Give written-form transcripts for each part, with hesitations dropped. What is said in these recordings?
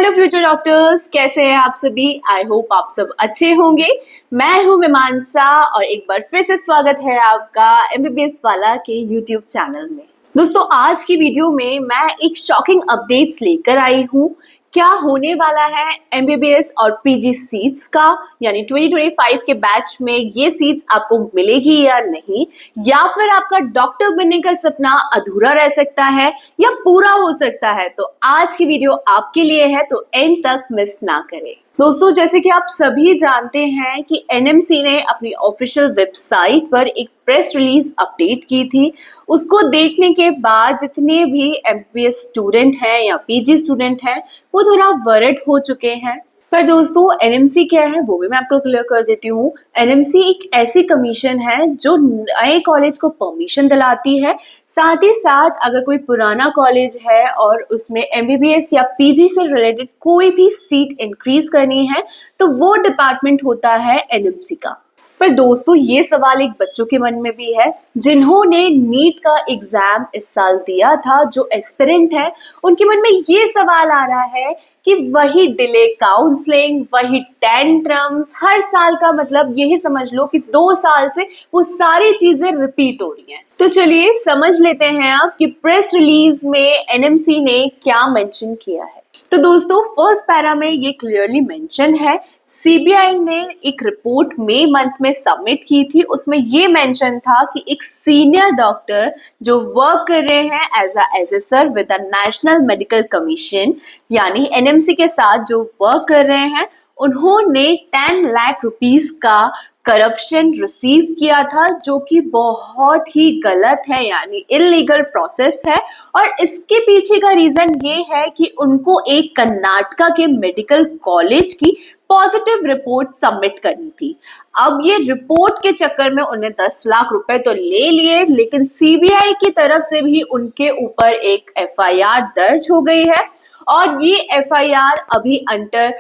Hello future doctors, कैसे हैं आप सभी। आई होप आप सब अच्छे होंगे। मैं हूं मीमांसा और एक बार फिर से स्वागत है आपका एमबीबीएस वाला के यूट्यूब चैनल में। दोस्तों, आज की वीडियो में मैं एक शॉकिंग अपडेट्स लेकर आई हूं। क्या होने वाला है एमबीबीएस और पीजी सीट्स का, यानी 2025 के बैच में ये सीट्स आपको मिलेगी या नहीं, या फिर आपका डॉक्टर बनने का सपना अधूरा रह सकता है या पूरा हो सकता है। तो आज की वीडियो आपके लिए है, तो एंड तक मिस ना करें। दोस्तों, जैसे कि आप सभी जानते हैं कि एनएमसी ने अपनी ऑफिशियल वेबसाइट पर एक प्रेस रिलीज अपडेट की थी। उसको देखने के बाद जितने भी एमबीबीएस स्टूडेंट हैं या पीजी स्टूडेंट हैं वो थोड़ा वरिड हो चुके हैं। पर दोस्तों, एनएमसी क्या है वो भी मैं आपको क्लियर कर देती हूँ। एनएमसी एक ऐसी कमीशन है जो नए कॉलेज को परमिशन दिलाती है। साथ ही साथ अगर कोई पुराना कॉलेज है और उसमें एमबीबीएस या पीजी से रिलेटेड कोई भी सीट इंक्रीज करनी है तो वो डिपार्टमेंट होता है एनएमसी का। पर दोस्तों, ये सवाल एक बच्चों के मन में भी है जिन्होंने नीट का एग्जाम इस साल दिया था। जो एस्पिरेंट है उनके मन में ये सवाल आ रहा है कि वही डिले काउंसलिंग, वही टेंट्रम्स, हर साल का मतलब यही समझ लो कि 2 साल से वो सारी चीजें रिपीट हो रही हैं। तो चलिए समझ लेते हैं आप कि प्रेस रिलीज में एनएमसी ने क्या मेंशन किया है। तो दोस्तों, फर्स्ट पैरा में ये क्लियरली मेंशन है, सीबीआई ने एक रिपोर्ट मई मंथ में सबमिट की थी। उसमें ये मेंशन था कि एक सीनियर डॉक्टर जो वर्क कर रहे हैं as a assessor with the national medical commission, यानी एनएमसी के साथ जो वर्क कर रहे हैं, उन्होंने 10 लाख रुपीस का करप्शन रिसीव किया था, जो कि बहुत ही गलत है, यानी इलीगल प्रोसेस है। और इसके पीछे का रीजन ये है कि उनको एक कर्नाटका के मेडिकल कॉलेज की पॉजिटिव रिपोर्ट सबमिट करनी थी। अब ये रिपोर्ट के चक्कर में उन्हें 10 लाख रुपए तो ले लिए, लेकिन सीबीआई की तरफ से भी उनके ऊपर एक एफआईआर दर्ज हो गई है और ये एफआईआर अभी अंडर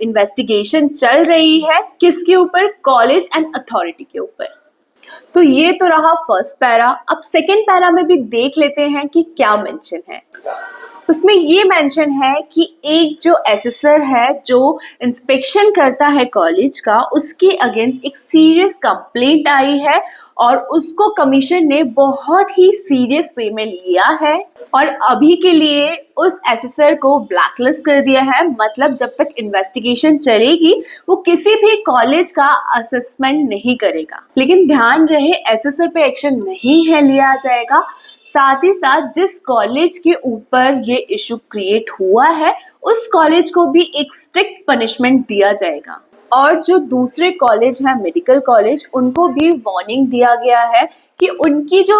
इन्वेस्टिगेशन चल रही है। किसके ऊपर? कॉलेज एंड अथॉरिटी के ऊपर। तो ये तो रहा फर्स्ट पैरा। अब सेकेंड पैरा में भी देख लेते हैं कि क्या मेंशन है। उसमें ये मेंशन है कि एक जो एसेसर है जो इंस्पेक्शन करता है कॉलेज का, उसके अगेंस्ट एक सीरियस कंप्लेंट आई है और उसको कमीशन ने बहुत ही सीरियस वे में लिया है और अभी के लिए उस एसेसर को ब्लैकलिस्ट कर दिया है। मतलब जब तक इन्वेस्टिगेशन चलेगी वो किसी भी कॉलेज का असेसमेंट नहीं करेगा। लेकिन ध्यान रहे, एसेसर पे एक्शन नहीं है लिया जाएगा। साथ ही साथ जिस कॉलेज के ऊपर ये इशू क्रिएट हुआ है उस कॉलेज को भी एक स्ट्रिक्ट पनिशमेंट दिया जाएगा। और जो दूसरे कॉलेज हैं मेडिकल कॉलेज, उनको भी वार्निंग दिया गया है कि उनकी जो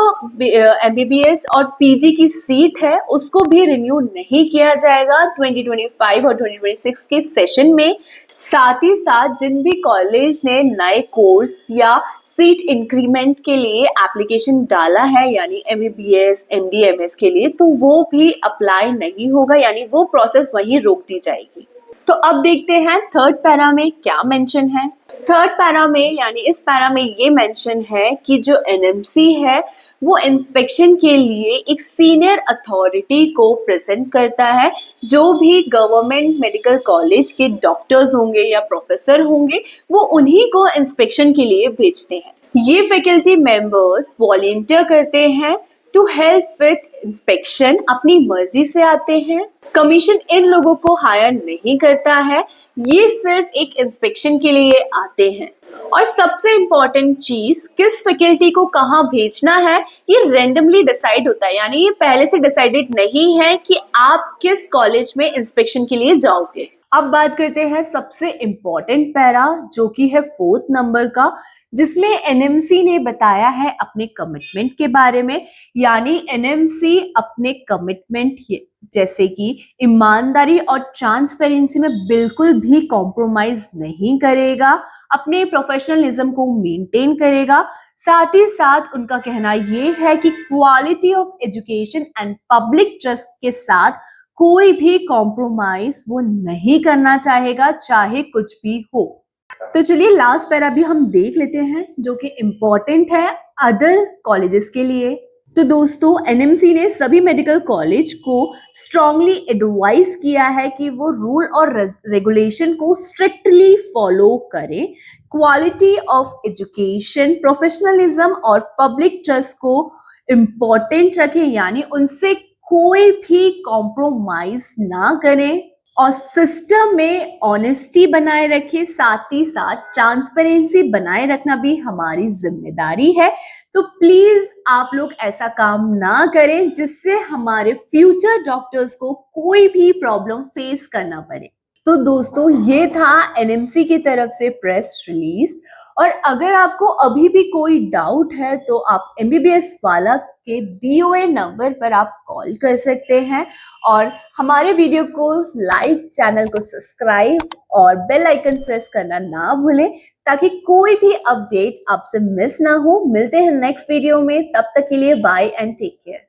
एमबीबीएस और पीजी की सीट है उसको भी रिन्यू नहीं किया जाएगा 2025 और 2026 के सेशन में। साथ ही साथ जिन भी कॉलेज ने नए कोर्स या सीट इंक्रीमेंट के लिए एप्लीकेशन डाला है, यानी एमबीबीएस एमडीएमएस के लिए, तो वो भी अप्लाई नहीं होगा, यानी वो प्रोसेस वहीं रोक दी जाएगी। तो अब देखते हैं थर्ड पैरा में क्या मेंशन है। थर्ड पैरा में, यानी इस पैरा में ये मेंशन है कि जो एनएमसी है वो इंस्पेक्शन के लिए एक सीनियर अथॉरिटी को प्रेजेंट करता है। जो भी गवर्नमेंट मेडिकल कॉलेज के डॉक्टर्स होंगे या प्रोफेसर होंगे वो उन्हीं को इंस्पेक्शन के लिए भेजते हैं। ये फैकल्टी मेंबर्स वॉलंटियर करते हैं टू हेल्प विथ इंस्पेक्शन, अपनी मर्जी से आते हैं। कमीशन इन लोगों को हायर नहीं करता है, ये सिर्फ एक इंस्पेक्शन के लिए आते हैं। और सबसे इम्पोर्टेंट चीज, किस फैकल्टी को कहाँ भेजना है ये रैंडमली डिसाइड होता है, यानी ये पहले से डिसाइडेड नहीं है कि आप किस कॉलेज में इंस्पेक्शन के लिए जाओगे। अब बात करते हैं सबसे इम्पोर्टेंट पैरा, जो कि है 4th नंबर का, जिसमें एनएमसी ने बताया है अपने कमिटमेंट के बारे में। यानी एनएमसी अपने कमिटमेंट जैसे कि ईमानदारी और ट्रांसपेरेंसी में बिल्कुल भी कॉम्प्रोमाइज नहीं करेगा, अपने प्रोफेशनलिज्म को मेंटेन करेगा। साथ ही साथ उनका कहना ये है कि quality of education and public trust के साथ कोई भी कॉम्प्रोमाइज वो नहीं करना चाहेगा, चाहे कुछ भी हो। तो चलिए लास्ट पैरा भी हम देख लेते हैं, जो कि इम्पोर्टेंट है अदर कॉलेजेस के लिए। तो दोस्तों एनएमसी ने सभी मेडिकल कॉलेज को स्ट्रांगली एडवाइस किया है कि वो रूल और रेगुलेशन को स्ट्रिक्टली फॉलो करें, क्वालिटी ऑफ एजुकेशन, प्रोफेशनलिज्म और पब्लिक ट्रस्ट को इम्पोर्टेंट रखें, यानी उनसे कोई भी कॉम्प्रोमाइज ना करें और सिस्टम में ऑनेस्टी बनाए रखें, साथ ही साथ ट्रांसपेरेंसी बनाए रखना भी हमारी जिम्मेदारी है। तो प्लीज आप लोग ऐसा काम ना करें जिससे हमारे फ्यूचर डॉक्टर्स को कोई भी प्रॉब्लम फेस करना पड़े। तो दोस्तों ये था एनएमसी की तरफ से प्रेस रिलीज, और अगर आपको अभी भी कोई डाउट है तो आप एमबीबीएस वाला के दिए हुए नंबर पर आप कॉल कर सकते हैं, और हमारे वीडियो को लाइक, चैनल को सब्सक्राइब और बेल आइकन प्रेस करना ना भूलें ताकि कोई भी अपडेट आपसे मिस ना हो। मिलते हैं नेक्स्ट वीडियो में, तब तक के लिए बाय एंड टेक केयर।